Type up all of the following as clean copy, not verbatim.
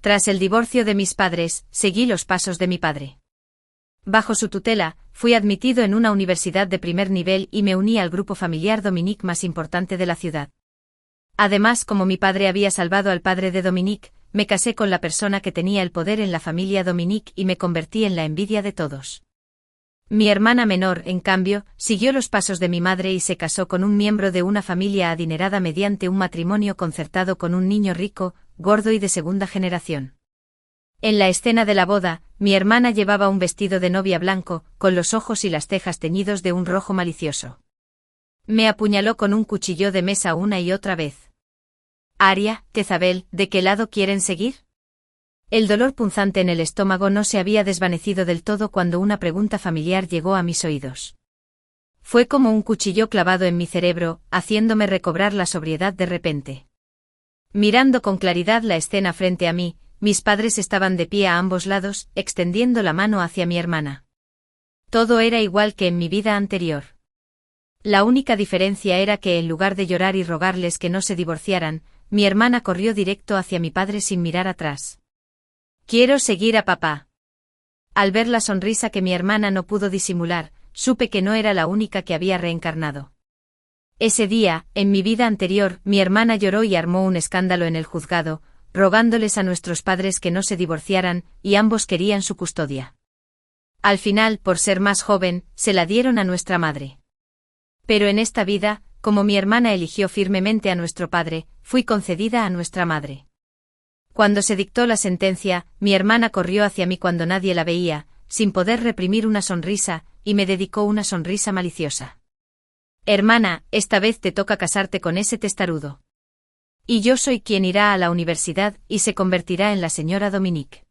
Tras el divorcio de mis padres, seguí los pasos de mi padre. Bajo su tutela, fui admitido en una universidad de primer nivel y me uní al grupo familiar Dominique más importante de la ciudad. Además, como mi padre había salvado al padre de Dominique, me casé con la persona que tenía el poder en la familia Dominique y me convertí en la envidia de todos. Mi hermana menor, en cambio, siguió los pasos de mi madre y se casó con un miembro de una familia adinerada mediante un matrimonio concertado con un niño rico, gordo y de segunda generación. En la escena de la boda, mi hermana llevaba un vestido de novia blanco, con los ojos y las cejas teñidos de un rojo malicioso. Me apuñaló con un cuchillo de mesa una y otra vez. Aria, Jezabel, ¿de qué lado quieren seguir? El dolor punzante en el estómago no se había desvanecido del todo cuando una pregunta familiar llegó a mis oídos. Fue como un cuchillo clavado en mi cerebro, haciéndome recobrar la sobriedad de repente. Mirando con claridad la escena frente a mí, mis padres estaban de pie a ambos lados, extendiendo la mano hacia mi hermana. Todo era igual que en mi vida anterior. La única diferencia era que en lugar de llorar y rogarles que no se divorciaran, mi hermana corrió directo hacia mi padre sin mirar atrás. Quiero seguir a papá. Al ver la sonrisa que mi hermana no pudo disimular, supe que no era la única que había reencarnado. Ese día, en mi vida anterior, mi hermana lloró y armó un escándalo en el juzgado, rogándoles a nuestros padres que no se divorciaran, y ambos querían su custodia. Al final, por ser más joven, se la dieron a nuestra madre. Pero en esta vida, como mi hermana eligió firmemente a nuestro padre, fui concedida a nuestra madre. Cuando se dictó la sentencia, mi hermana corrió hacia mí cuando nadie la veía, sin poder reprimir una sonrisa, y me dedicó una sonrisa maliciosa. Hermana, esta vez te toca casarte con ese testarudo. Y yo soy quien irá a la universidad y se convertirá en la señora Dominique.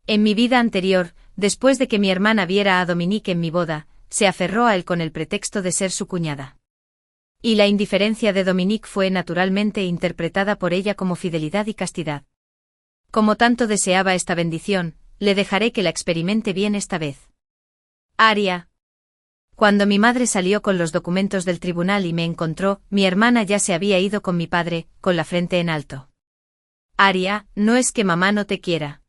En mi vida anterior, después de que mi hermana viera a Dominique en mi boda, se aferró a él con el pretexto de ser su cuñada. Y la indiferencia de Dominique fue naturalmente interpretada por ella como fidelidad y castidad. Como tanto deseaba esta bendición, le dejaré que la experimente bien esta vez. Aria. Cuando mi madre salió con los documentos del tribunal y me encontró, mi hermana ya se había ido con mi padre, con la frente en alto. Aria, no es que mamá no te quiera.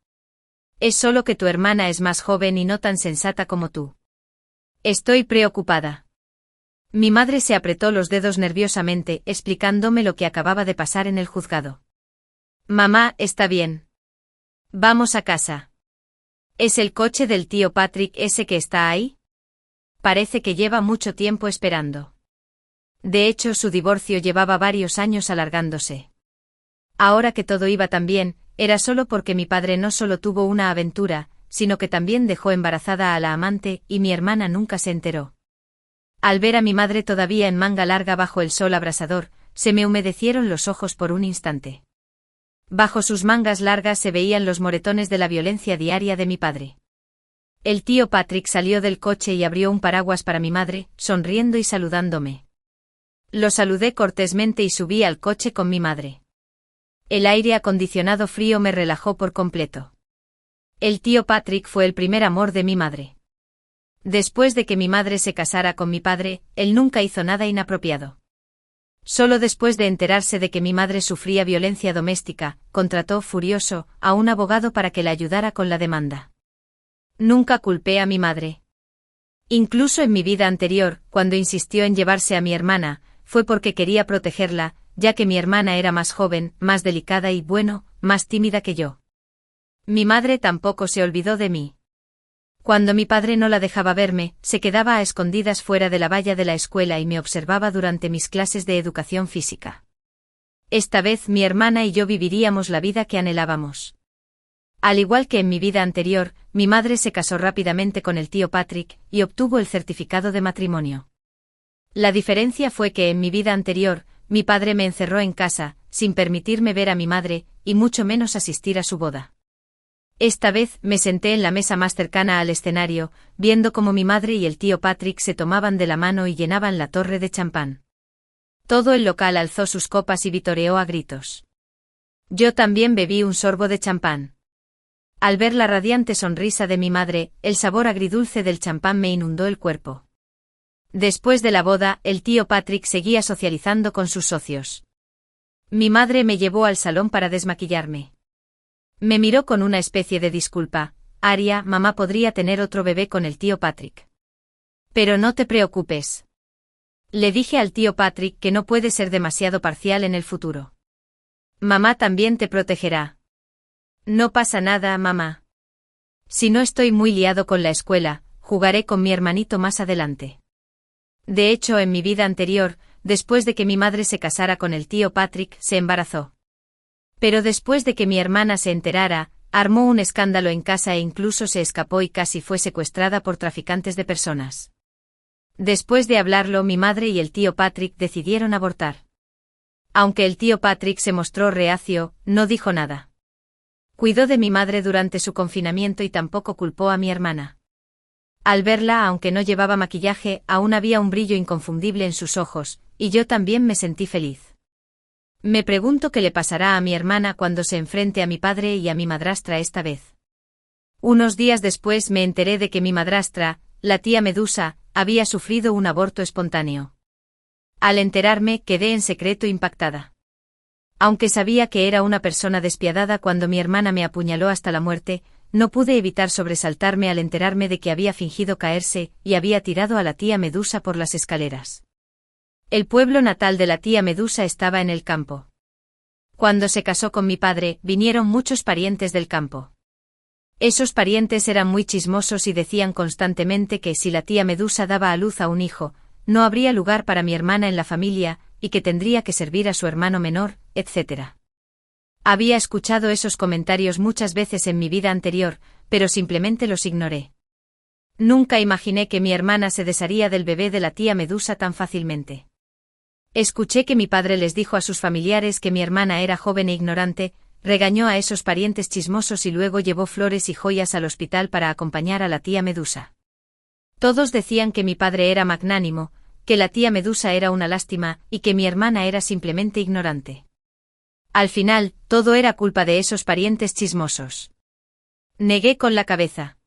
Es solo que tu hermana es más joven y no tan sensata como tú. Estoy preocupada. Mi madre se apretó los dedos nerviosamente, explicándome lo que acababa de pasar en el juzgado. Mamá, está bien. Vamos a casa. ¿Es el coche del tío Patrick ese que está ahí? Parece que lleva mucho tiempo esperando. De hecho, su divorcio llevaba varios años alargándose. Ahora que todo iba tan bien, era solo porque mi padre no solo tuvo una aventura, sino que también dejó embarazada a la amante y mi hermana nunca se enteró. Al ver a mi madre todavía en manga larga bajo el sol abrasador, se me humedecieron los ojos por un instante. Bajo sus mangas largas se veían los moretones de la violencia diaria de mi padre. El tío Patrick salió del coche y abrió un paraguas para mi madre, sonriendo y saludándome. Lo saludé cortésmente y subí al coche con mi madre. El aire acondicionado frío me relajó por completo. El tío Patrick fue el primer amor de mi madre. Después de que mi madre se casara con mi padre, él nunca hizo nada inapropiado. Solo después de enterarse de que mi madre sufría violencia doméstica, contrató, furioso, a un abogado para que la ayudara con la demanda. Nunca culpé a mi madre. Incluso en mi vida anterior, cuando insistió en llevarse a mi hermana, fue porque quería protegerla, ya que mi hermana era más joven, más delicada y, bueno, más tímida que yo. Mi madre tampoco se olvidó de mí. Cuando mi padre no la dejaba verme, se quedaba a escondidas fuera de la valla de la escuela y me observaba durante mis clases de educación física. Esta vez mi hermana y yo viviríamos la vida que anhelábamos. Al igual que en mi vida anterior, mi madre se casó rápidamente con el tío Patrick y obtuvo el certificado de matrimonio. La diferencia fue que en mi vida anterior, mi padre me encerró en casa, sin permitirme ver a mi madre, y mucho menos asistir a su boda. Esta vez me senté en la mesa más cercana al escenario, viendo cómo mi madre y el tío Patrick se tomaban de la mano y llenaban la torre de champán. Todo el local alzó sus copas y vitoreó a gritos. Yo también bebí un sorbo de champán. Al ver la radiante sonrisa de mi madre, el sabor agridulce del champán me inundó el cuerpo. Después de la boda, el tío Patrick seguía socializando con sus socios. Mi madre me llevó al salón para desmaquillarme. Me miró con una especie de disculpa. Aria, mamá podría tener otro bebé con el tío Patrick. Pero no te preocupes. Le dije al tío Patrick que no puede ser demasiado parcial en el futuro. Mamá también te protegerá. No pasa nada, mamá. Si no estoy muy liado con la escuela, jugaré con mi hermanito más adelante. De hecho, en mi vida anterior, después de que mi madre se casara con el tío Patrick, se embarazó. Pero después de que mi hermana se enterara, armó un escándalo en casa e incluso se escapó y casi fue secuestrada por traficantes de personas. Después de hablarlo, mi madre y el tío Patrick decidieron abortar. Aunque el tío Patrick se mostró reacio, no dijo nada. Cuidó de mi madre durante su confinamiento y tampoco culpó a mi hermana. Al verla, aunque no llevaba maquillaje, aún había un brillo inconfundible en sus ojos, y yo también me sentí feliz. Me pregunto qué le pasará a mi hermana cuando se enfrente a mi padre y a mi madrastra esta vez. Unos días después me enteré de que mi madrastra, la tía Medusa, había sufrido un aborto espontáneo. Al enterarme, quedé en secreto impactada. Aunque sabía que era una persona despiadada cuando mi hermana me apuñaló hasta la muerte, no pude evitar sobresaltarme al enterarme de que había fingido caerse y había tirado a la tía Medusa por las escaleras. El pueblo natal de la tía Medusa estaba en el campo. Cuando se casó con mi padre, vinieron muchos parientes del campo. Esos parientes eran muy chismosos y decían constantemente que si la tía Medusa daba a luz a un hijo, no habría lugar para mi hermana en la familia, y que tendría que servir a su hermano menor, etc. Había escuchado esos comentarios muchas veces en mi vida anterior, pero simplemente los ignoré. Nunca imaginé que mi hermana se desharía del bebé de la tía Medusa tan fácilmente. Escuché que mi padre les dijo a sus familiares que mi hermana era joven e ignorante, regañó a esos parientes chismosos y luego llevó flores y joyas al hospital para acompañar a la tía Medusa. Todos decían que mi padre era magnánimo, que la tía Medusa era una lástima y que mi hermana era simplemente ignorante. Al final, todo era culpa de esos parientes chismosos. Negué con la cabeza.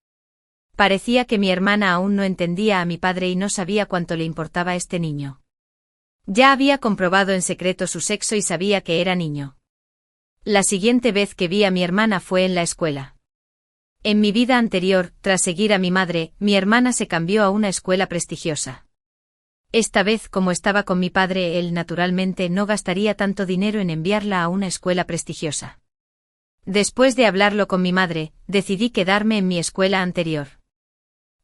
Parecía que mi hermana aún no entendía a mi padre y no sabía cuánto le importaba este niño. Ya había comprobado en secreto su sexo y sabía que era niño. La siguiente vez que vi a mi hermana fue en la escuela. En mi vida anterior, tras seguir a mi madre, mi hermana se cambió a una escuela prestigiosa. Esta vez, como estaba con mi padre, él naturalmente no gastaría tanto dinero en enviarla a una escuela prestigiosa. Después de hablarlo con mi madre, decidí quedarme en mi escuela anterior.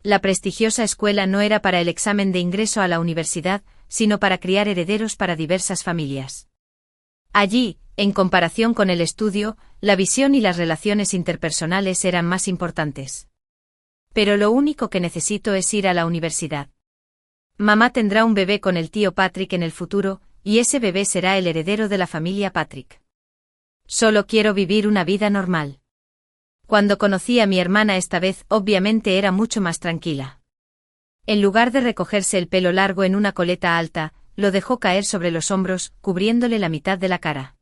La prestigiosa escuela no era para el examen de ingreso a la universidad, sino para criar herederos para diversas familias. Allí, en comparación con el estudio, la visión y las relaciones interpersonales eran más importantes. Pero lo único que necesito es ir a la universidad. Mamá tendrá un bebé con el tío Patrick en el futuro, y ese bebé será el heredero de la familia Patrick. Solo quiero vivir una vida normal. Cuando conocí a mi hermana esta vez, obviamente era mucho más tranquila. En lugar de recogerse el pelo largo en una coleta alta, lo dejó caer sobre los hombros, cubriéndole la mitad de la cara.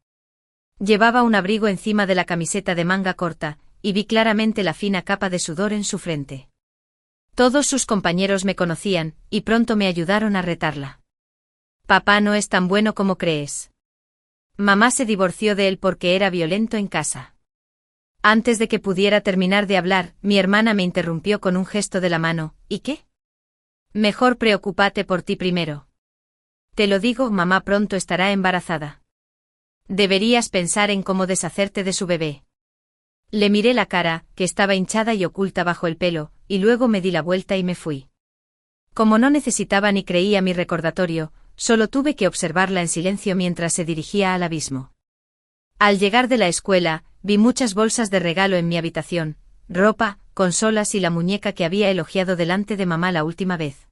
Llevaba un abrigo encima de la camiseta de manga corta, y vi claramente la fina capa de sudor en su frente. Todos sus compañeros me conocían, y pronto me ayudaron a retarla. Papá no es tan bueno como crees. Mamá se divorció de él porque era violento en casa. Antes de que pudiera terminar de hablar, mi hermana me interrumpió con un gesto de la mano. ¿Y qué? Mejor preocúpate por ti primero. Te lo digo, mamá pronto estará embarazada. Deberías pensar en cómo deshacerte de su bebé. Le miré la cara, que estaba hinchada y oculta bajo el pelo, y luego me di la vuelta y me fui. Como no necesitaba ni creía mi recordatorio, solo tuve que observarla en silencio mientras se dirigía al abismo. Al llegar de la escuela, vi muchas bolsas de regalo en mi habitación, ropa, consolas y la muñeca que había elogiado delante de mamá la última vez.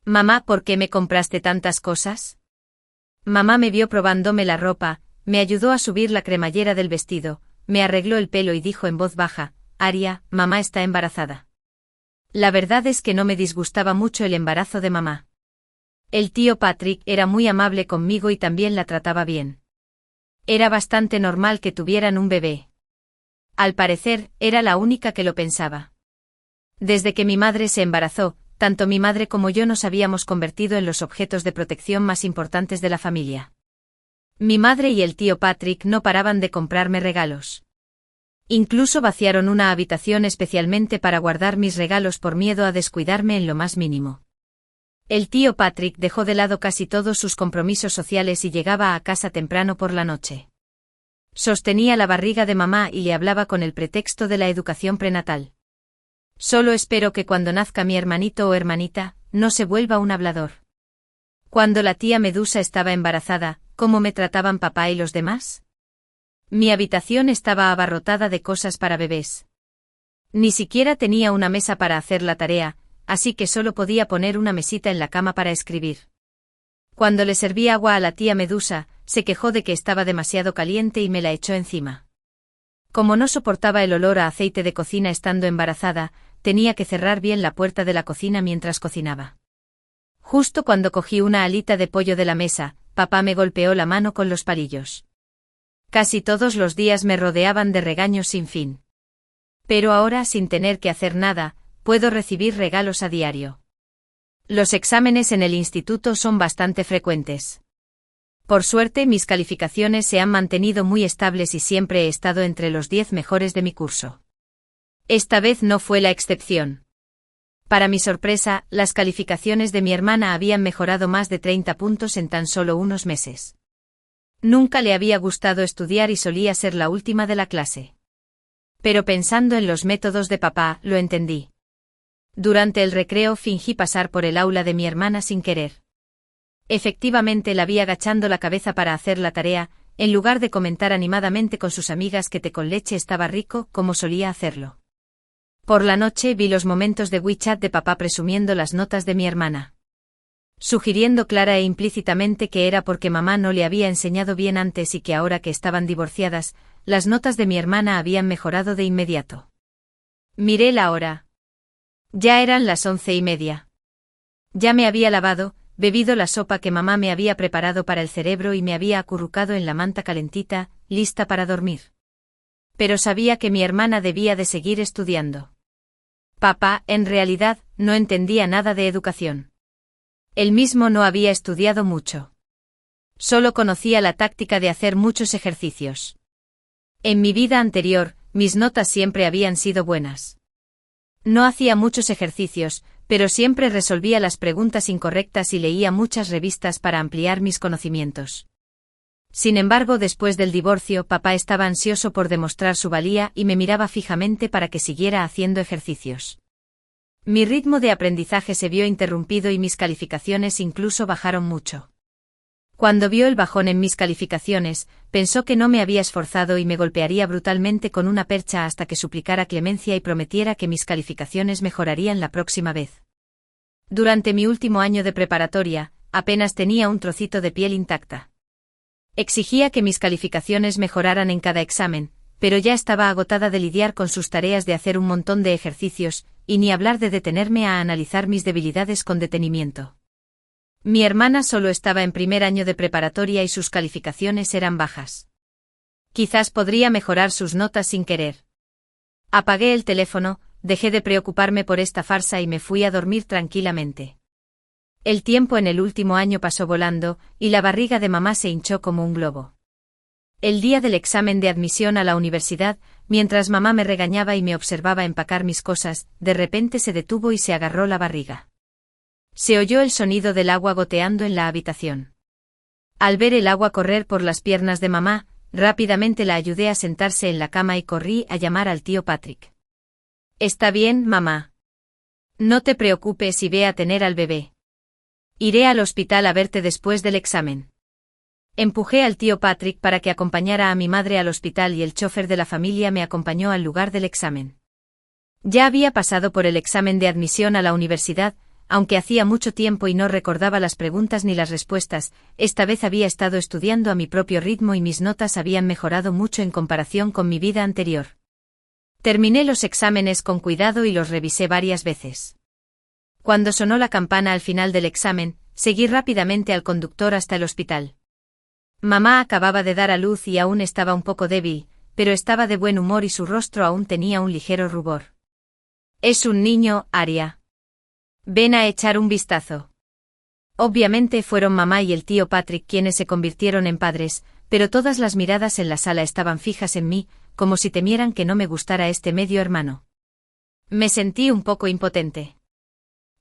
Mamá, ¿por qué me compraste tantas cosas? Mamá me vio probándome la ropa, me ayudó a subir la cremallera del vestido, me arregló el pelo y dijo en voz baja, Aria, mamá está embarazada. La verdad es que no me disgustaba mucho el embarazo de mamá. El tío Patrick era muy amable conmigo y también la trataba bien. Era bastante normal que tuvieran un bebé. Al parecer, era la única que lo pensaba. Desde que mi madre se embarazó, tanto mi madre como yo nos habíamos convertido en los objetos de protección más importantes de la familia. Mi madre y el tío Patrick no paraban de comprarme regalos. Incluso vaciaron una habitación especialmente para guardar mis regalos por miedo a descuidarme en lo más mínimo. El tío Patrick dejó de lado casi todos sus compromisos sociales y llegaba a casa temprano por la noche. Sostenía la barriga de mamá y le hablaba con el pretexto de la educación prenatal. Solo espero que cuando nazca mi hermanito o hermanita, no se vuelva un hablador. Cuando la tía Medusa estaba embarazada, ¿cómo me trataban papá y los demás? Mi habitación estaba abarrotada de cosas para bebés. Ni siquiera tenía una mesa para hacer la tarea, así que solo podía poner una mesita en la cama para escribir. Cuando le serví agua a la tía Medusa, se quejó de que estaba demasiado caliente y me la echó encima. Como no soportaba el olor a aceite de cocina estando embarazada, tenía que cerrar bien la puerta de la cocina mientras cocinaba. Justo cuando cogí una alita de pollo de la mesa, papá me golpeó la mano con los palillos. Casi todos los días me rodeaban de regaños sin fin. Pero ahora, sin tener que hacer nada, puedo recibir regalos a diario. Los exámenes en el instituto son bastante frecuentes. Por suerte, mis calificaciones se han mantenido muy estables y siempre he estado entre los 10 mejores de mi curso. Esta vez no fue la excepción. Para mi sorpresa, las calificaciones de mi hermana habían mejorado más de 30 puntos en tan solo unos meses. Nunca le había gustado estudiar y solía ser la última de la clase. Pero pensando en los métodos de papá, lo entendí. Durante el recreo fingí pasar por el aula de mi hermana sin querer. Efectivamente la vi agachando la cabeza para hacer la tarea, en lugar de comentar animadamente con sus amigas que té con leche estaba rico, como solía hacerlo. Por la noche vi los momentos de WeChat de papá presumiendo las notas de mi hermana. Sugiriendo clara e implícitamente que era porque mamá no le había enseñado bien antes y que ahora que estaban divorciadas, las notas de mi hermana habían mejorado de inmediato. Miré la hora. Ya eran las 11:30. Ya me había lavado, bebido la sopa que mamá me había preparado para el cerebro y me había acurrucado en la manta calentita, lista para dormir. Pero sabía que mi hermana debía de seguir estudiando. Papá, en realidad, no entendía nada de educación. Él mismo no había estudiado mucho. Solo conocía la táctica de hacer muchos ejercicios. En mi vida anterior, mis notas siempre habían sido buenas. No hacía muchos ejercicios, pero siempre resolvía las preguntas incorrectas y leía muchas revistas para ampliar mis conocimientos. Sin embargo, después del divorcio, papá estaba ansioso por demostrar su valía y me miraba fijamente para que siguiera haciendo ejercicios. Mi ritmo de aprendizaje se vio interrumpido y mis calificaciones incluso bajaron mucho. Cuando vio el bajón en mis calificaciones, pensó que no me había esforzado y me golpearía brutalmente con una percha hasta que suplicara clemencia y prometiera que mis calificaciones mejorarían la próxima vez. Durante mi último año de preparatoria, apenas tenía un trocito de piel intacta. Exigía que mis calificaciones mejoraran en cada examen, pero ya estaba agotada de lidiar con sus tareas de hacer un montón de ejercicios, y ni hablar de detenerme a analizar mis debilidades con detenimiento. Mi hermana solo estaba en primer año de preparatoria y sus calificaciones eran bajas. Quizás podría mejorar sus notas sin querer. Apagué el teléfono, dejé de preocuparme por esta farsa y me fui a dormir tranquilamente. El tiempo en el último año pasó volando, y la barriga de mamá se hinchó como un globo. El día del examen de admisión a la universidad, mientras mamá me regañaba y me observaba empacar mis cosas, de repente se detuvo y se agarró la barriga. Se oyó el sonido del agua goteando en la habitación. Al ver el agua correr por las piernas de mamá, rápidamente la ayudé a sentarse en la cama y corrí a llamar al tío Patrick. «¿Está bien, mamá? No te preocupes y ve a tener al bebé. Iré al hospital a verte después del examen». Empujé al tío Patrick para que acompañara a mi madre al hospital y el chofer de la familia me acompañó al lugar del examen. Ya había pasado por el examen de admisión a la universidad, aunque hacía mucho tiempo y no recordaba las preguntas ni las respuestas, esta vez había estado estudiando a mi propio ritmo y mis notas habían mejorado mucho en comparación con mi vida anterior. Terminé los exámenes con cuidado y los revisé varias veces. Cuando sonó la campana al final del examen, seguí rápidamente al conductor hasta el hospital. Mamá acababa de dar a luz y aún estaba un poco débil, pero estaba de buen humor y su rostro aún tenía un ligero rubor. «Es un niño, Aria. Ven a echar un vistazo». Obviamente fueron mamá y el tío Patrick quienes se convirtieron en padres, pero todas las miradas en la sala estaban fijas en mí, como si temieran que no me gustara este medio hermano. Me sentí un poco impotente.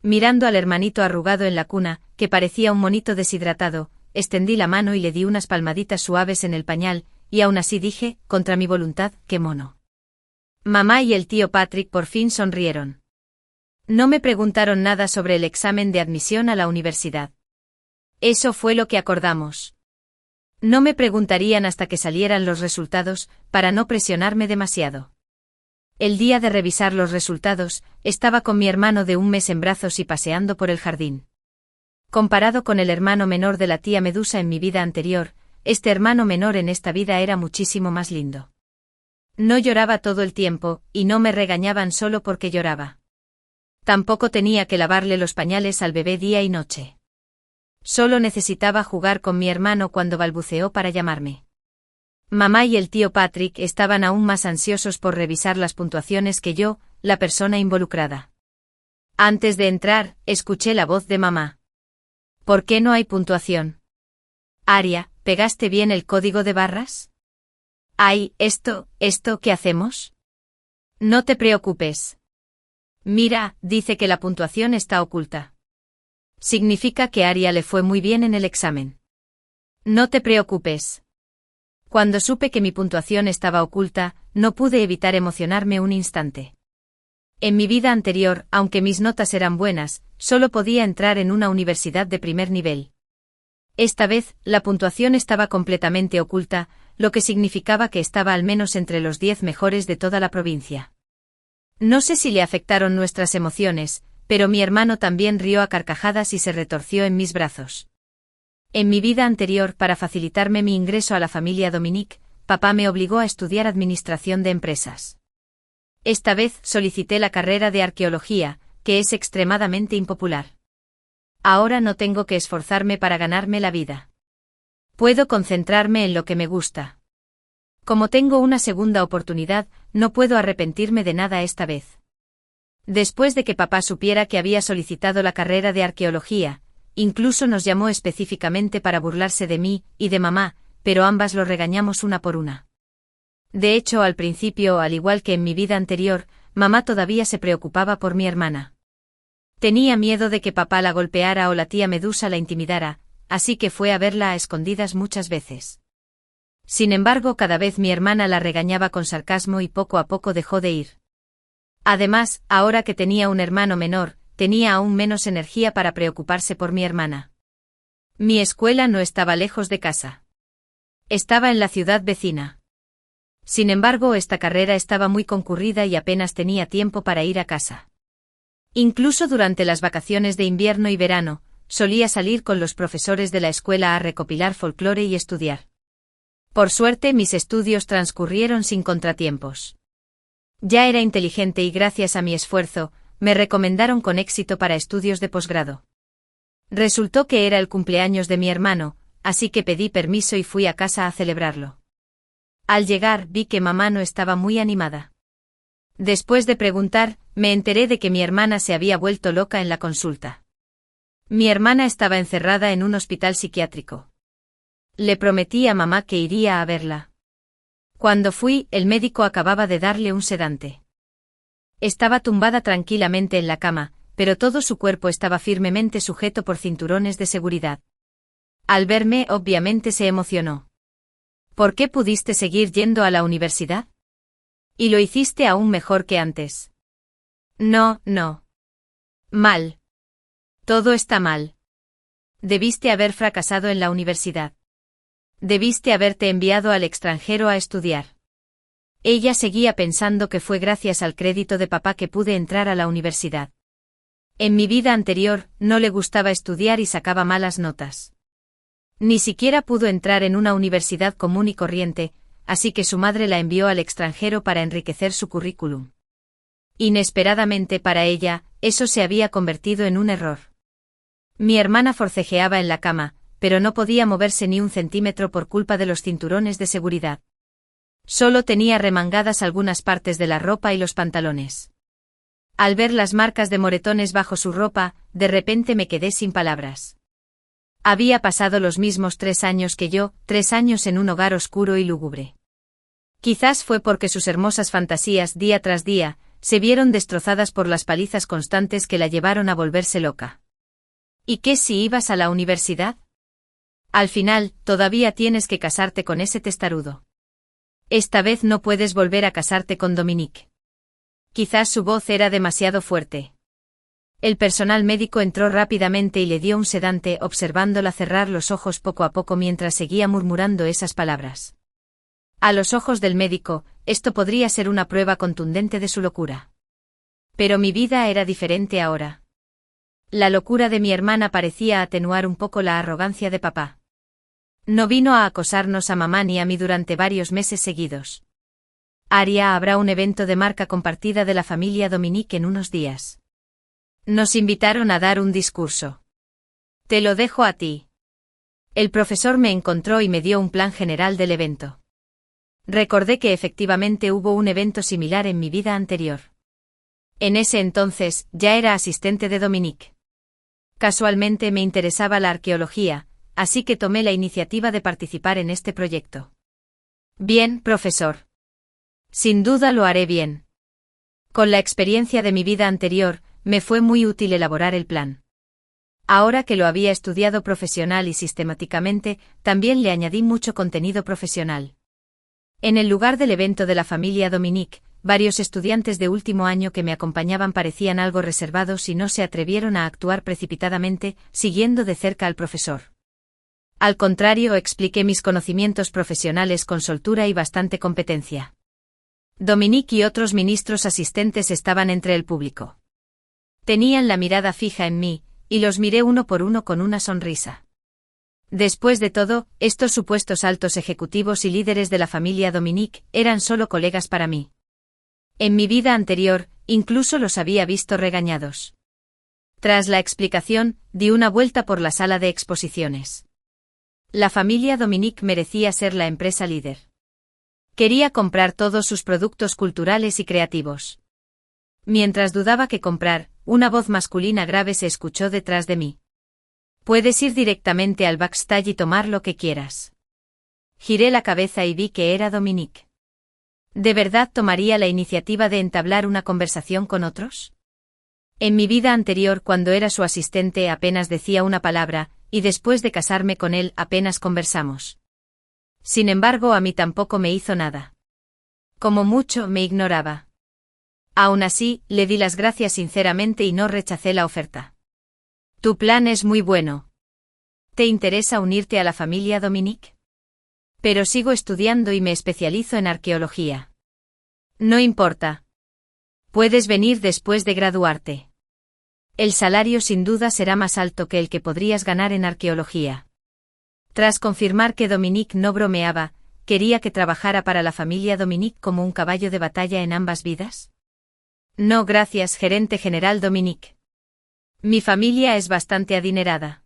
Mirando al hermanito arrugado en la cuna, que parecía un monito deshidratado, extendí la mano y le di unas palmaditas suaves en el pañal, y aún así dije, contra mi voluntad, qué mono. Mamá y el tío Patrick por fin sonrieron. No me preguntaron nada sobre el examen de admisión a la universidad. Eso fue lo que acordamos. No me preguntarían hasta que salieran los resultados, para no presionarme demasiado. El día de revisar los resultados, estaba con mi hermano de un mes en brazos y paseando por el jardín. Comparado con el hermano menor de la tía Medusa en mi vida anterior, este hermano menor en esta vida era muchísimo más lindo. No lloraba todo el tiempo, y no me regañaban solo porque lloraba. Tampoco tenía que lavarle los pañales al bebé día y noche. Solo necesitaba jugar con mi hermano cuando balbuceó para llamarme. Mamá y el tío Patrick estaban aún más ansiosos por revisar las puntuaciones que yo, la persona involucrada. Antes de entrar, escuché la voz de mamá. ¿Por qué no hay puntuación? Aria, ¿pegaste bien el código de barras? Ay, esto, ¿qué hacemos? No te preocupes. Mira, dice que la puntuación está oculta. Significa que Aria le fue muy bien en el examen. No te preocupes. Cuando supe que mi puntuación estaba oculta, no pude evitar emocionarme un instante. En mi vida anterior, aunque mis notas eran buenas, solo podía entrar en una universidad de primer nivel. Esta vez, la puntuación estaba completamente oculta, lo que significaba que estaba al menos entre los 10 mejores de toda la provincia. No sé si le afectaron nuestras emociones, pero mi hermano también rió a carcajadas y se retorció en mis brazos. En mi vida anterior, para facilitarme mi ingreso a la familia Dominic, papá me obligó a estudiar administración de empresas. Esta vez solicité la carrera de arqueología, que es extremadamente impopular. Ahora no tengo que esforzarme para ganarme la vida. Puedo concentrarme en lo que me gusta. Como tengo una segunda oportunidad, no puedo arrepentirme de nada esta vez. Después de que papá supiera que había solicitado la carrera de arqueología, incluso nos llamó específicamente para burlarse de mí y de mamá, pero ambas lo regañamos una por una. De hecho, al principio, al igual que en mi vida anterior, mamá todavía se preocupaba por mi hermana. Tenía miedo de que papá la golpeara o la tía Medusa la intimidara, así que fue a verla a escondidas muchas veces. Sin embargo, cada vez mi hermana la regañaba con sarcasmo y poco a poco dejó de ir. Además, ahora que tenía un hermano menor, tenía aún menos energía para preocuparse por mi hermana. Mi escuela no estaba lejos de casa. Estaba en la ciudad vecina. Sin embargo, esta carrera estaba muy concurrida y apenas tenía tiempo para ir a casa. Incluso durante las vacaciones de invierno y verano, solía salir con los profesores de la escuela a recopilar folclore y estudiar. Por suerte, mis estudios transcurrieron sin contratiempos. Ya era inteligente y gracias a mi esfuerzo, me recomendaron con éxito para estudios de posgrado. Resultó que era el cumpleaños de mi hermano, así que pedí permiso y fui a casa a celebrarlo. Al llegar, vi que mamá no estaba muy animada. Después de preguntar, me enteré de que mi hermana se había vuelto loca en la consulta. Mi hermana estaba encerrada en un hospital psiquiátrico. Le prometí a mamá que iría a verla. Cuando fui, el médico acababa de darle un sedante. Estaba tumbada tranquilamente en la cama, pero todo su cuerpo estaba firmemente sujeto por cinturones de seguridad. Al verme, obviamente se emocionó. ¿Por qué pudiste seguir yendo a la universidad? Y lo hiciste aún mejor que antes. No. Mal. Todo está mal. Debiste haber fracasado en la universidad. Debiste haberte enviado al extranjero a estudiar. Ella seguía pensando que fue gracias al crédito de papá que pude entrar a la universidad. En mi vida anterior, no le gustaba estudiar y sacaba malas notas. Ni siquiera pudo entrar en una universidad común y corriente, así que su madre la envió al extranjero para enriquecer su currículum. Inesperadamente para ella, eso se había convertido en un error. Mi hermana forcejeaba en la cama, pero no podía moverse ni un centímetro por culpa de los cinturones de seguridad. Solo tenía remangadas algunas partes de la ropa y los pantalones. Al ver las marcas de moretones bajo su ropa, de repente me quedé sin palabras. Había pasado los mismos 3 años que yo, 3 años en un hogar oscuro y lúgubre. Quizás fue porque sus hermosas fantasías día tras día se vieron destrozadas por las palizas constantes que la llevaron a volverse loca. ¿Y qué si ibas a la universidad? Al final, todavía tienes que casarte con ese testarudo. Esta vez no puedes volver a casarte con Dominique. Quizás su voz era demasiado fuerte. El personal médico entró rápidamente y le dio un sedante, observándola cerrar los ojos poco a poco mientras seguía murmurando esas palabras. A los ojos del médico, esto podría ser una prueba contundente de su locura. Pero mi vida era diferente ahora. La locura de mi hermana parecía atenuar un poco la arrogancia de papá. No vino a acosarnos a mamá ni a mí durante varios meses seguidos. Aria, habrá un evento de marca compartida de la familia Dominique en unos días. Nos invitaron a dar un discurso. Te lo dejo a ti. El profesor me encontró y me dio un plan general del evento. Recordé que efectivamente hubo un evento similar en mi vida anterior. En ese entonces, ya era asistente de Dominique. Casualmente me interesaba la arqueología, así que tomé la iniciativa de participar en este proyecto. Bien, profesor. Sin duda lo haré bien. Con la experiencia de mi vida anterior, me fue muy útil elaborar el plan. Ahora que lo había estudiado profesional y sistemáticamente, también le añadí mucho contenido profesional. En el lugar del evento de la familia Dominique, varios estudiantes de último año que me acompañaban parecían algo reservados y no se atrevieron a actuar precipitadamente, siguiendo de cerca al profesor. Al contrario, expliqué mis conocimientos profesionales con soltura y bastante competencia. Dominique y otros ministros asistentes estaban entre el público. Tenían la mirada fija en mí, y los miré uno por uno con una sonrisa. Después de todo, estos supuestos altos ejecutivos y líderes de la familia Dominique eran solo colegas para mí. En mi vida anterior, incluso los había visto regañados. Tras la explicación, di una vuelta por la sala de exposiciones. La familia Dominique merecía ser la empresa líder. Quería comprar todos sus productos culturales y creativos. Mientras dudaba qué comprar, una voz masculina grave se escuchó detrás de mí. Puedes ir directamente al backstage y tomar lo que quieras. Giré la cabeza y vi que era Dominique. ¿De verdad tomaría la iniciativa de entablar una conversación con otros? En mi vida anterior, cuando era su asistente, apenas decía una palabra, y después de casarme con él apenas conversamos. Sin embargo, a mí tampoco me hizo nada. Como mucho, me ignoraba. Aún así, le di las gracias sinceramente y no rechacé la oferta. Tu plan es muy bueno. ¿Te interesa unirte a la familia Dominique? Pero sigo estudiando y me especializo en arqueología. No importa. Puedes venir después de graduarte. El salario sin duda será más alto que el que podrías ganar en arqueología. Tras confirmar que Dominique no bromeaba, ¿quería que trabajara para la familia Dominique como un caballo de batalla en ambas vidas? No, gracias, gerente general Dominique. Mi familia es bastante adinerada.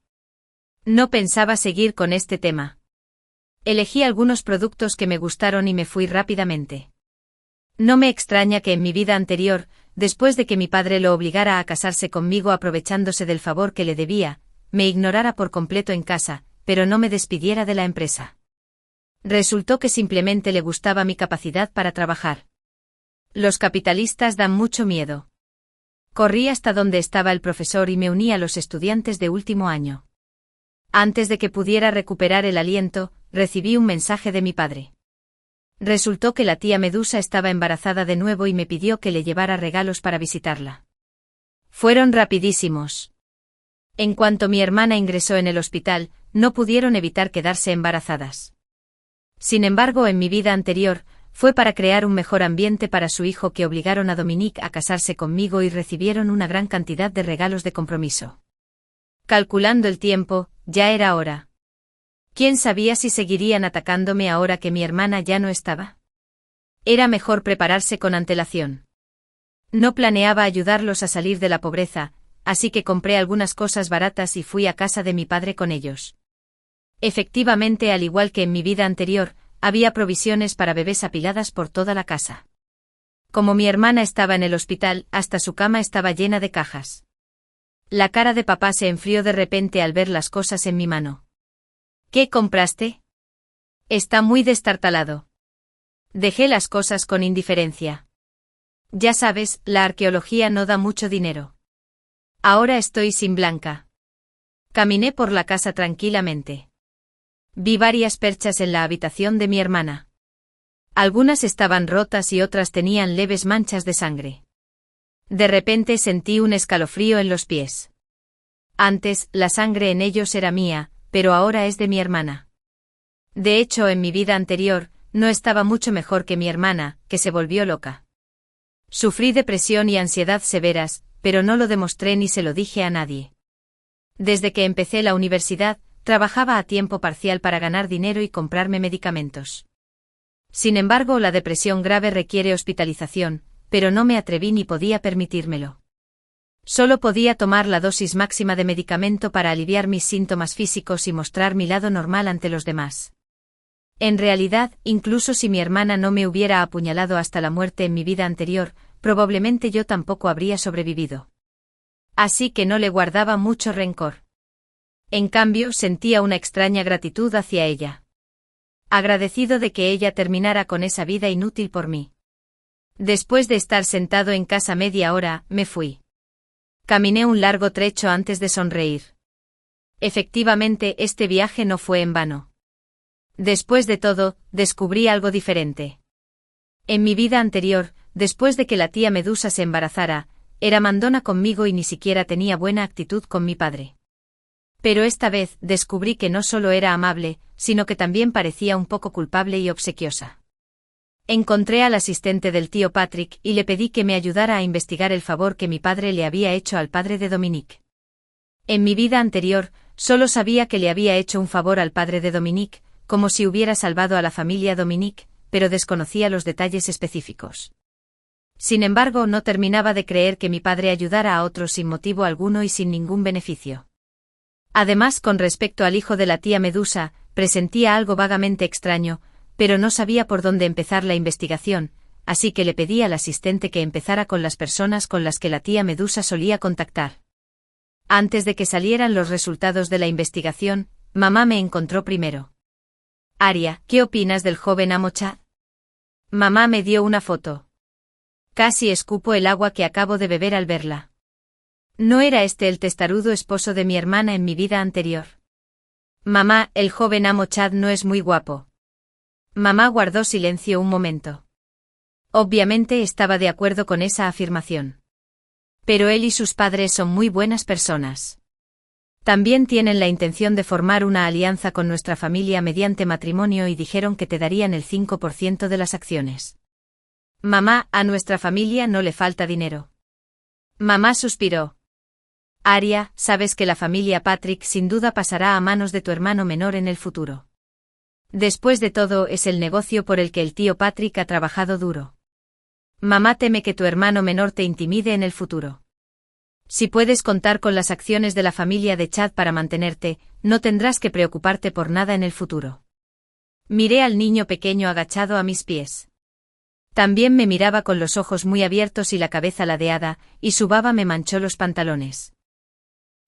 No pensaba seguir con este tema. Elegí algunos productos que me gustaron y me fui rápidamente. No me extraña que en mi vida anterior, después de que mi padre lo obligara a casarse conmigo aprovechándose del favor que le debía, me ignorara por completo en casa, pero no me despidiera de la empresa. Resultó que simplemente le gustaba mi capacidad para trabajar. Los capitalistas dan mucho miedo. Corrí hasta donde estaba el profesor y me uní a los estudiantes de último año. Antes de que pudiera recuperar el aliento, recibí un mensaje de mi padre. Resultó que la tía Medusa estaba embarazada de nuevo y me pidió que le llevara regalos para visitarla. Fueron rapidísimos. En cuanto mi hermana ingresó en el hospital, no pudieron evitar quedarse embarazadas. Sin embargo, en mi vida anterior, fue para crear un mejor ambiente para su hijo que obligaron a Dominique a casarse conmigo y recibieron una gran cantidad de regalos de compromiso. Calculando el tiempo, ya era hora. ¿Quién sabía si seguirían atacándome ahora que mi hermana ya no estaba? Era mejor prepararse con antelación. No planeaba ayudarlos a salir de la pobreza, así que compré algunas cosas baratas y fui a casa de mi padre con ellos. Efectivamente, al igual que en mi vida anterior, había provisiones para bebés apiladas por toda la casa. Como mi hermana estaba en el hospital, hasta su cama estaba llena de cajas. La cara de papá se enfrió de repente al ver las cosas en mi mano. ¿Qué compraste? Está muy destartalado. Dejé las cosas con indiferencia. Ya sabes, la arqueología no da mucho dinero. Ahora estoy sin Blanca. Caminé por la casa tranquilamente. Vi varias perchas en la habitación de mi hermana. Algunas estaban rotas y otras tenían leves manchas de sangre. De repente sentí un escalofrío en los pies. Antes, la sangre en ellos era mía, pero ahora es de mi hermana. De hecho, en mi vida anterior, no estaba mucho mejor que mi hermana, que se volvió loca. Sufrí depresión y ansiedad severas, pero no lo demostré ni se lo dije a nadie. Desde que empecé la universidad, trabajaba a tiempo parcial para ganar dinero y comprarme medicamentos. Sin embargo, la depresión grave requiere hospitalización, pero no me atreví ni podía permitírmelo. Solo podía tomar la dosis máxima de medicamento para aliviar mis síntomas físicos y mostrar mi lado normal ante los demás. En realidad, incluso si mi hermana no me hubiera apuñalado hasta la muerte en mi vida anterior, probablemente yo tampoco habría sobrevivido. Así que no le guardaba mucho rencor. En cambio, sentía una extraña gratitud hacia ella. Agradecido de que ella terminara con esa vida inútil por mí. Después de estar sentado en casa media hora, me fui. Caminé un largo trecho antes de sonreír. Efectivamente, este viaje no fue en vano. Después de todo, descubrí algo diferente. En mi vida anterior, después de que la tía Medusa se embarazara, era mandona conmigo y ni siquiera tenía buena actitud con mi padre. Pero esta vez descubrí que no solo era amable, sino que también parecía un poco culpable y obsequiosa. Encontré al asistente del tío Patrick y le pedí que me ayudara a investigar el favor que mi padre le había hecho al padre de Dominique. En mi vida anterior, solo sabía que le había hecho un favor al padre de Dominique, como si hubiera salvado a la familia Dominique, pero desconocía los detalles específicos. Sin embargo, no terminaba de creer que mi padre ayudara a otros sin motivo alguno y sin ningún beneficio. Además, con respecto al hijo de la tía Medusa, presentía algo vagamente extraño, pero no sabía por dónde empezar la investigación, así que le pedí al asistente que empezara con las personas con las que la tía Medusa solía contactar. Antes de que salieran los resultados de la investigación, mamá me encontró primero. Aria, ¿qué opinas del joven amo Chad? Mamá me dio una foto. Casi escupo el agua que acabo de beber al verla. ¿No era este el testarudo esposo de mi hermana en mi vida anterior? Mamá, el joven amo Chad no es muy guapo. Mamá guardó silencio un momento. Obviamente estaba de acuerdo con esa afirmación. Pero él y sus padres son muy buenas personas. También tienen la intención de formar una alianza con nuestra familia mediante matrimonio y dijeron que te darían el 5% de las acciones. Mamá, a nuestra familia no le falta dinero. Mamá suspiró. Aria, sabes que la familia Patrick sin duda pasará a manos de tu hermano menor en el futuro. Después de todo, es el negocio por el que el tío Patrick ha trabajado duro. Mamá teme que tu hermano menor te intimide en el futuro. Si puedes contar con las acciones de la familia de Chad para mantenerte, no tendrás que preocuparte por nada en el futuro. Miré al niño pequeño agachado a mis pies. También me miraba con los ojos muy abiertos y la cabeza ladeada, y su baba me manchó los pantalones.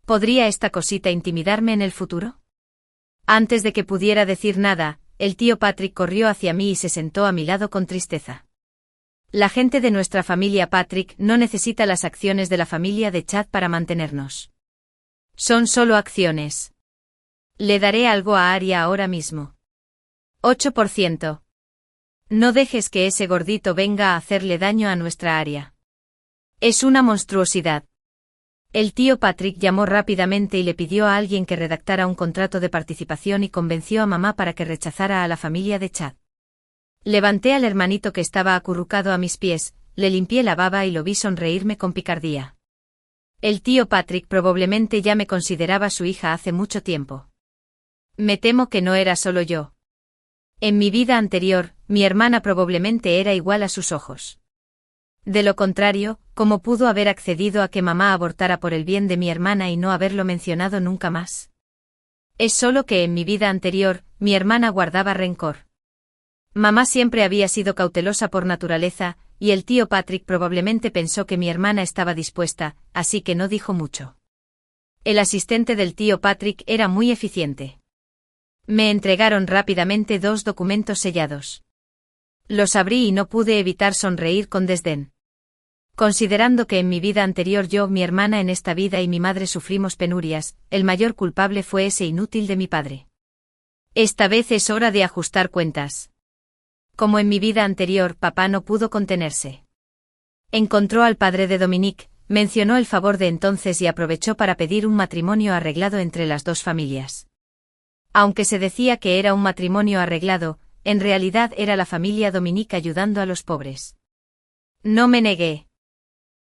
¿Podría esta cosita intimidarme en el futuro? Antes de que pudiera decir nada, el tío Patrick corrió hacia mí y se sentó a mi lado con tristeza. La gente de nuestra familia Patrick no necesita las acciones de la familia de Chad para mantenernos. Son solo acciones. Le daré algo a Aria ahora mismo. 8%. No dejes que ese gordito venga a hacerle daño a nuestra Aria. Es una monstruosidad. El tío Patrick llamó rápidamente y le pidió a alguien que redactara un contrato de participación y convenció a mamá para que rechazara a la familia de Chad. Levanté al hermanito que estaba acurrucado a mis pies, le limpié la baba y lo vi sonreírme con picardía. El tío Patrick probablemente ya me consideraba su hija hace mucho tiempo. Me temo que no era solo yo. En mi vida anterior, mi hermana probablemente era igual a sus ojos. De lo contrario, ¿cómo pudo haber accedido a que mamá abortara por el bien de mi hermana y no haberlo mencionado nunca más? Es solo que en mi vida anterior, mi hermana guardaba rencor. Mamá siempre había sido cautelosa por naturaleza, y el tío Patrick probablemente pensó que mi hermana estaba dispuesta, así que no dijo mucho. El asistente del tío Patrick era muy eficiente. Me entregaron rápidamente 2 documentos sellados. Los abrí y no pude evitar sonreír con desdén. Considerando que en mi vida anterior yo, mi hermana en esta vida y mi madre sufrimos penurias, el mayor culpable fue ese inútil de mi padre. Esta vez es hora de ajustar cuentas. Como en mi vida anterior, papá no pudo contenerse. Encontró al padre de Dominique, mencionó el favor de entonces y aprovechó para pedir un matrimonio arreglado entre las dos familias. Aunque se decía que era un matrimonio arreglado, en realidad era la familia Dominique ayudando a los pobres. No me negué.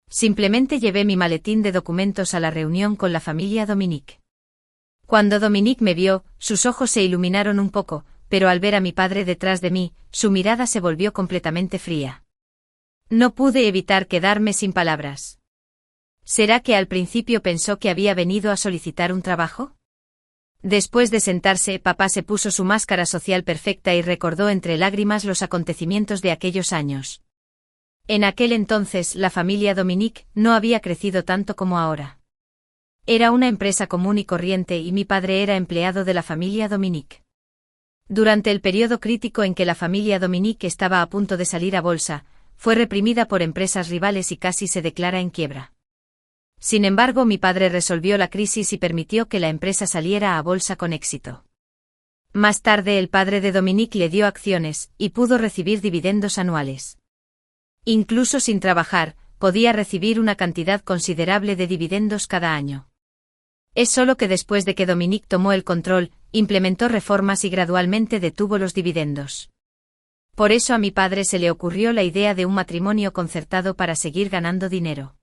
Simplemente llevé mi maletín de documentos a la reunión con la familia Dominique. Cuando Dominique me vio, sus ojos se iluminaron un poco, pero al ver a mi padre detrás de mí, su mirada se volvió completamente fría. No pude evitar quedarme sin palabras. ¿Será que al principio pensó que había venido a solicitar un trabajo? Después de sentarse, papá se puso su máscara social perfecta y recordó entre lágrimas los acontecimientos de aquellos años. En aquel entonces, la familia Dominique no había crecido tanto como ahora. Era una empresa común y corriente y mi padre era empleado de la familia Dominique. Durante el periodo crítico en que la familia Dominique estaba a punto de salir a bolsa, fue reprimida por empresas rivales y casi se declara en quiebra. Sin embargo, mi padre resolvió la crisis y permitió que la empresa saliera a bolsa con éxito. Más tarde, el padre de Dominique le dio acciones y pudo recibir dividendos anuales. Incluso sin trabajar, podía recibir una cantidad considerable de dividendos cada año. Es solo que después de que Dominique tomó el control, implementó reformas y gradualmente detuvo los dividendos. Por eso a mi padre se le ocurrió la idea de un matrimonio concertado para seguir ganando dinero.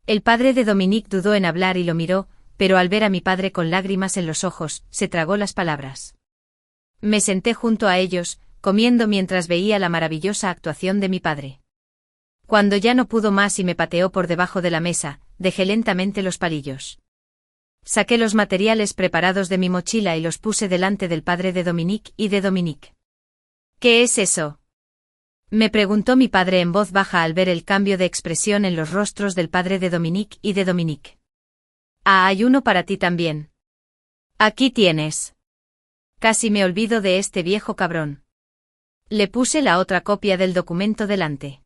El padre de Dominique dudó en hablar y lo miró, pero al ver a mi padre con lágrimas en los ojos, se tragó las palabras. Me senté junto a ellos, comiendo mientras veía la maravillosa actuación de mi padre. Cuando ya no pudo más y me pateó por debajo de la mesa, dejé lentamente los palillos. Saqué los materiales preparados de mi mochila y los puse delante del padre de Dominique y de Dominique. ¿Qué es eso?, me preguntó mi padre en voz baja al ver el cambio de expresión en los rostros del padre de Dominique y de Dominique. Ah, hay uno para ti también. Aquí tienes. Casi me olvido de este viejo cabrón. Le puse la otra copia del documento delante.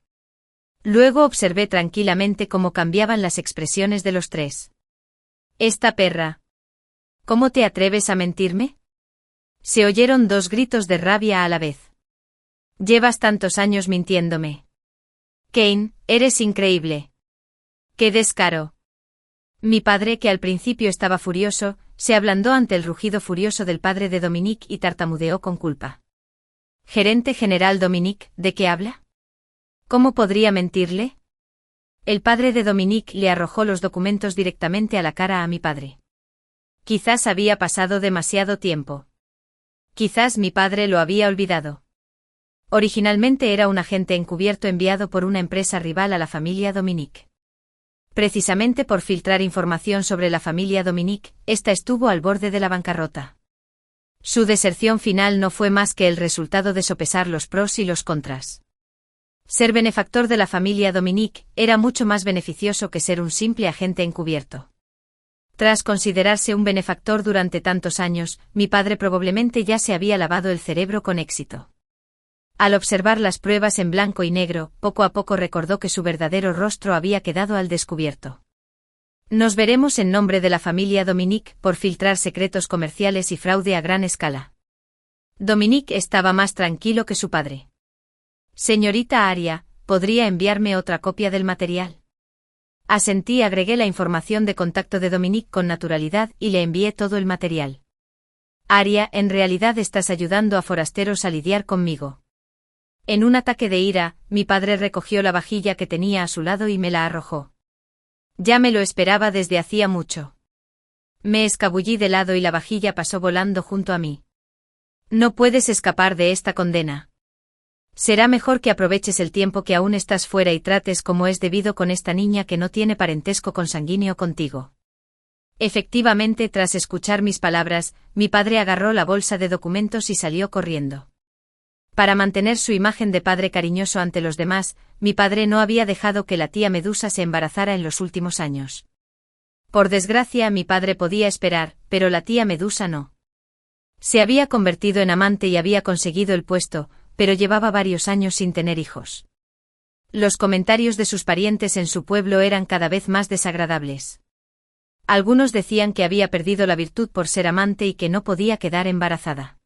Luego observé tranquilamente cómo cambiaban las expresiones de los tres. Esta perra. ¿Cómo te atreves a mentirme? Se oyeron dos gritos de rabia a la vez. Llevas tantos años mintiéndome. Kane, eres increíble. ¡Qué descaro! Mi padre, que al principio estaba furioso, se ablandó ante el rugido furioso del padre de Dominique y tartamudeó con culpa. Gerente general Dominique, ¿de qué habla? ¿Cómo podría mentirle? El padre de Dominique le arrojó los documentos directamente a la cara a mi padre. Quizás había pasado demasiado tiempo. Quizás mi padre lo había olvidado. Originalmente era un agente encubierto enviado por una empresa rival a la familia Dominique. Precisamente por filtrar información sobre la familia Dominique, esta estuvo al borde de la bancarrota. Su deserción final no fue más que el resultado de sopesar los pros y los contras. Ser benefactor de la familia Dominique era mucho más beneficioso que ser un simple agente encubierto. Tras considerarse un benefactor durante tantos años, mi padre probablemente ya se había lavado el cerebro con éxito. Al observar las pruebas en blanco y negro, poco a poco recordó que su verdadero rostro había quedado al descubierto. Nos veremos en nombre de la familia Dominique por filtrar secretos comerciales y fraude a gran escala. Dominique estaba más tranquilo que su padre. Señorita Aria, ¿podría enviarme otra copia del material? Asentí y agregué la información de contacto de Dominique con naturalidad y le envié todo el material. Aria, en realidad estás ayudando a forasteros a lidiar conmigo. En un ataque de ira, mi padre recogió la vajilla que tenía a su lado y me la arrojó. Ya me lo esperaba desde hacía mucho. Me escabullí de lado y la vajilla pasó volando junto a mí. No puedes escapar de esta condena. Será mejor que aproveches el tiempo que aún estás fuera y trates como es debido con esta niña que no tiene parentesco consanguíneo contigo. Efectivamente, tras escuchar mis palabras, mi padre agarró la bolsa de documentos y salió corriendo. Para mantener su imagen de padre cariñoso ante los demás, mi padre no había dejado que la tía Medusa se embarazara en los últimos años. Por desgracia, mi padre podía esperar, pero la tía Medusa no. Se había convertido en amante y había conseguido el puesto, pero llevaba varios años sin tener hijos. Los comentarios de sus parientes en su pueblo eran cada vez más desagradables. Algunos decían que había perdido la virtud por ser amante y que no podía quedar embarazada.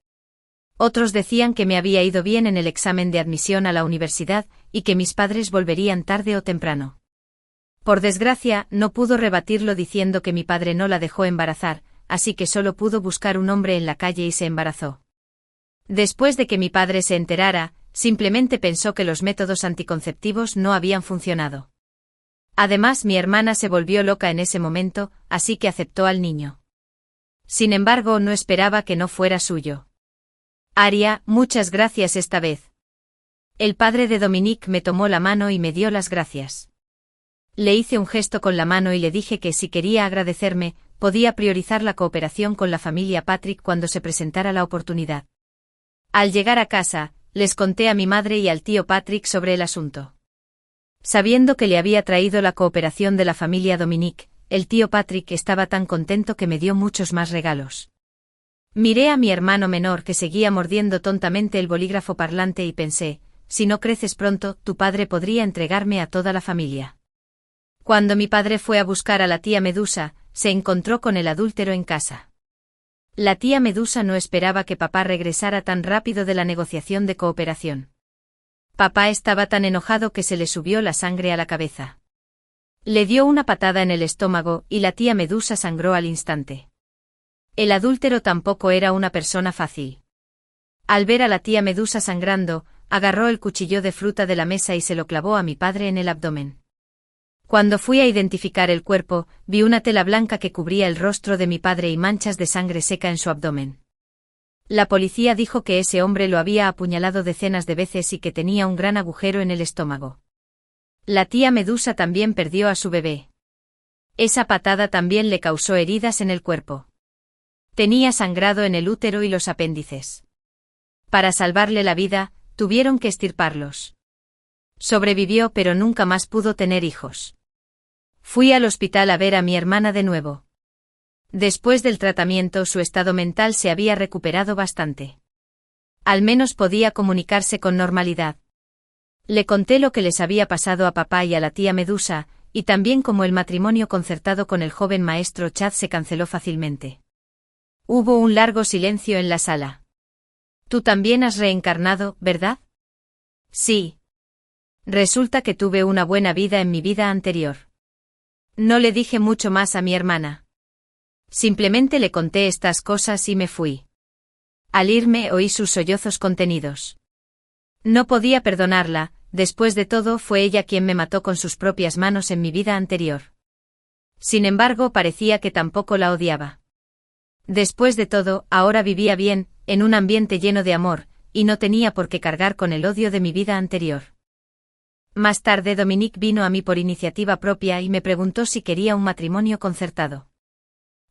Otros decían que me había ido bien en el examen de admisión a la universidad y que mis padres volverían tarde o temprano. Por desgracia, no pudo rebatirlo diciendo que mi padre no la dejó embarazar, así que solo pudo buscar un hombre en la calle y se embarazó. Después de que mi padre se enterara, simplemente pensó que los métodos anticonceptivos no habían funcionado. Además, mi hermana se volvió loca en ese momento, así que aceptó al niño. Sin embargo, no esperaba que no fuera suyo. Aria, muchas gracias esta vez. El padre de Dominique me tomó la mano y me dio las gracias. Le hice un gesto con la mano y le dije que si quería agradecerme, podía priorizar la cooperación con la familia Patrick cuando se presentara la oportunidad. Al llegar a casa, les conté a mi madre y al tío Patrick sobre el asunto. Sabiendo que le había traído la cooperación de la familia Dominique, el tío Patrick estaba tan contento que me dio muchos más regalos. Miré a mi hermano menor que seguía mordiendo tontamente el bolígrafo parlante y pensé, si no creces pronto, tu padre podría entregarme a toda la familia. Cuando mi padre fue a buscar a la tía Medusa, se encontró con el adúltero en casa. La tía Medusa no esperaba que papá regresara tan rápido de la negociación de cooperación. Papá estaba tan enojado que se le subió la sangre a la cabeza. Le dio una patada en el estómago y la tía Medusa sangró al instante. El adúltero tampoco era una persona fácil. Al ver a la tía Medusa sangrando, agarró el cuchillo de fruta de la mesa y se lo clavó a mi padre en el abdomen. Cuando fui a identificar el cuerpo, vi una tela blanca que cubría el rostro de mi padre y manchas de sangre seca en su abdomen. La policía dijo que ese hombre lo había apuñalado decenas de veces y que tenía un gran agujero en el estómago. La tía Medusa también perdió a su bebé. Esa patada también le causó heridas en el cuerpo. Tenía sangrado en el útero y los apéndices. Para salvarle la vida, tuvieron que extirparlos. Sobrevivió pero nunca más pudo tener hijos. Fui al hospital a ver a mi hermana de nuevo. Después del tratamiento su estado mental se había recuperado bastante. Al menos podía comunicarse con normalidad. Le conté lo que les había pasado a papá y a la tía Medusa, y también cómo el matrimonio concertado con el joven maestro Chad se canceló fácilmente. Hubo un largo silencio en la sala. Tú también has reencarnado, ¿verdad? Sí. Resulta que tuve una buena vida en mi vida anterior. No le dije mucho más a mi hermana. Simplemente le conté estas cosas y me fui. Al irme oí sus sollozos contenidos. No podía perdonarla, después de todo fue ella quien me mató con sus propias manos en mi vida anterior. Sin embargo, parecía que tampoco la odiaba. Después de todo, ahora vivía bien, en un ambiente lleno de amor, y no tenía por qué cargar con el odio de mi vida anterior. Más tarde Dominique vino a mí por iniciativa propia y me preguntó si quería un matrimonio concertado.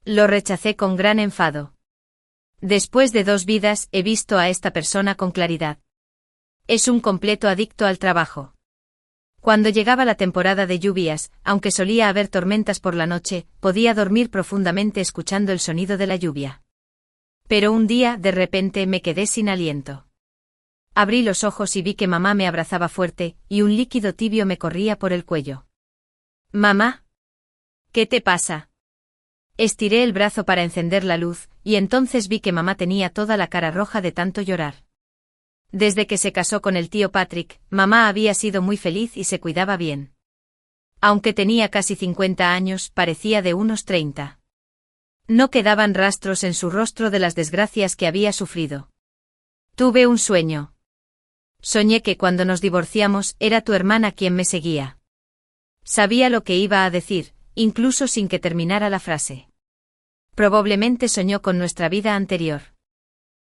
Lo rechacé con gran enfado. Después de 2 vidas he visto a esta persona con claridad. Es un completo adicto al trabajo. Cuando llegaba la temporada de lluvias, aunque solía haber tormentas por la noche, podía dormir profundamente escuchando el sonido de la lluvia. Pero un día, de repente, me quedé sin aliento. Abrí los ojos y vi que mamá me abrazaba fuerte, y un líquido tibio me corría por el cuello. «Mamá. ¿Qué te pasa?» Estiré el brazo para encender la luz, y entonces vi que mamá tenía toda la cara roja de tanto llorar. Desde que se casó con el tío Patrick, mamá había sido muy feliz y se cuidaba bien. Aunque tenía casi 50 años, parecía de unos 30. No quedaban rastros en su rostro de las desgracias que había sufrido. Tuve un sueño. Soñé que cuando nos divorciamos era tu hermana quien me seguía. Sabía lo que iba a decir, incluso sin que terminara la frase. Probablemente soñó con nuestra vida anterior.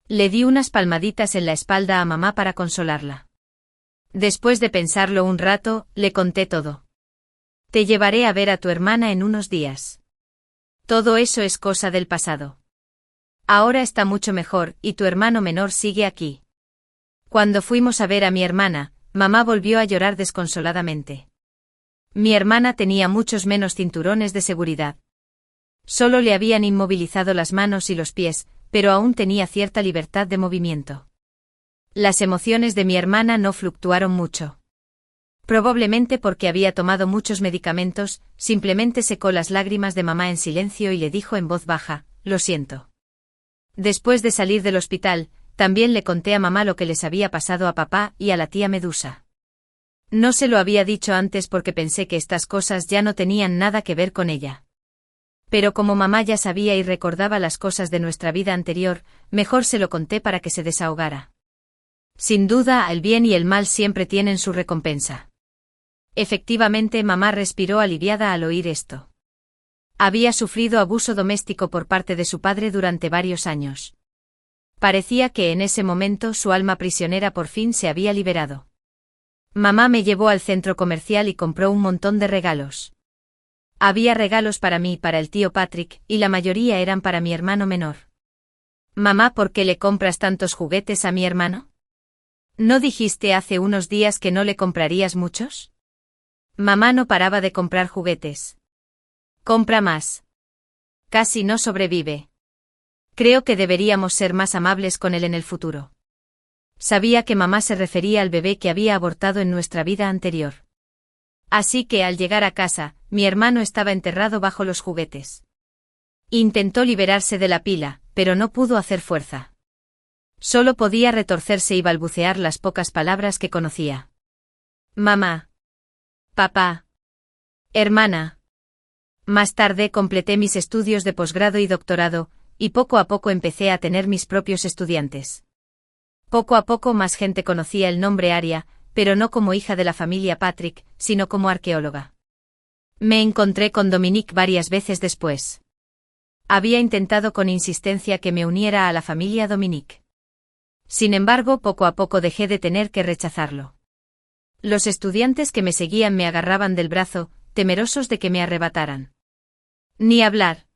Le di unas palmaditas en la espalda a mamá para consolarla. Después de pensarlo un rato, le conté todo. Te llevaré a ver a tu hermana en unos días. Todo eso es cosa del pasado. Ahora está mucho mejor y tu hermano menor sigue aquí. Cuando fuimos a ver a mi hermana, mamá volvió a llorar desconsoladamente. Mi hermana tenía muchos menos cinturones de seguridad. Solo le habían inmovilizado las manos y los pies, pero aún tenía cierta libertad de movimiento. Las emociones de mi hermana no fluctuaron mucho. Probablemente porque había tomado muchos medicamentos, simplemente secó las lágrimas de mamá en silencio y le dijo en voz baja, «Lo siento». Después de salir del hospital, también le conté a mamá lo que les había pasado a papá y a la tía Medusa. No se lo había dicho antes porque pensé que estas cosas ya no tenían nada que ver con ella. Pero como mamá ya sabía y recordaba las cosas de nuestra vida anterior, mejor se lo conté para que se desahogara. Sin duda, el bien y el mal siempre tienen su recompensa. Efectivamente, mamá respiró aliviada al oír esto. Había sufrido abuso doméstico por parte de su padre durante varios años. Parecía que en ese momento su alma prisionera por fin se había liberado. Mamá me llevó al centro comercial y compró un montón de regalos. Había regalos para mí y para el tío Patrick, y la mayoría eran para mi hermano menor. Mamá, ¿por qué le compras tantos juguetes a mi hermano? ¿No dijiste hace unos días que no le comprarías muchos? Mamá no paraba de comprar juguetes. Compra más. Casi no sobrevive. Creo que deberíamos ser más amables con él en el futuro. Sabía que mamá se refería al bebé que había abortado en nuestra vida anterior. Así que al llegar a casa, mi hermano estaba enterrado bajo los juguetes. Intentó liberarse de la pila, pero no pudo hacer fuerza. Solo podía retorcerse y balbucear las pocas palabras que conocía. Mamá. Papá. Hermana. Más tarde completé mis estudios de posgrado y doctorado, y poco a poco empecé a tener mis propios estudiantes. Poco a poco más gente conocía el nombre Aria, pero no como hija de la familia Patrick, sino como arqueóloga. Me encontré con Dominique varias veces después. Había intentado con insistencia que me uniera a la familia Dominique. Sin embargo, poco a poco dejé de tener que rechazarlo. Los estudiantes que me seguían me agarraban del brazo, temerosos de que me arrebataran. Ni hablar.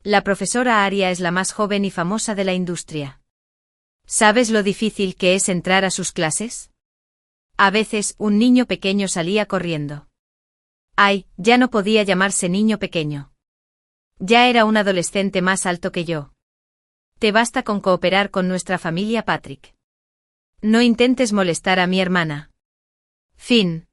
La profesora Aria es la más joven y famosa de la industria. ¿Sabes lo difícil que es entrar a sus clases? A veces, un niño pequeño salía corriendo. Ay, ya no podía llamarse niño pequeño. Ya era un adolescente más alto que yo. Te basta con cooperar con nuestra familia Patrick. No intentes molestar a mi hermana. Fin.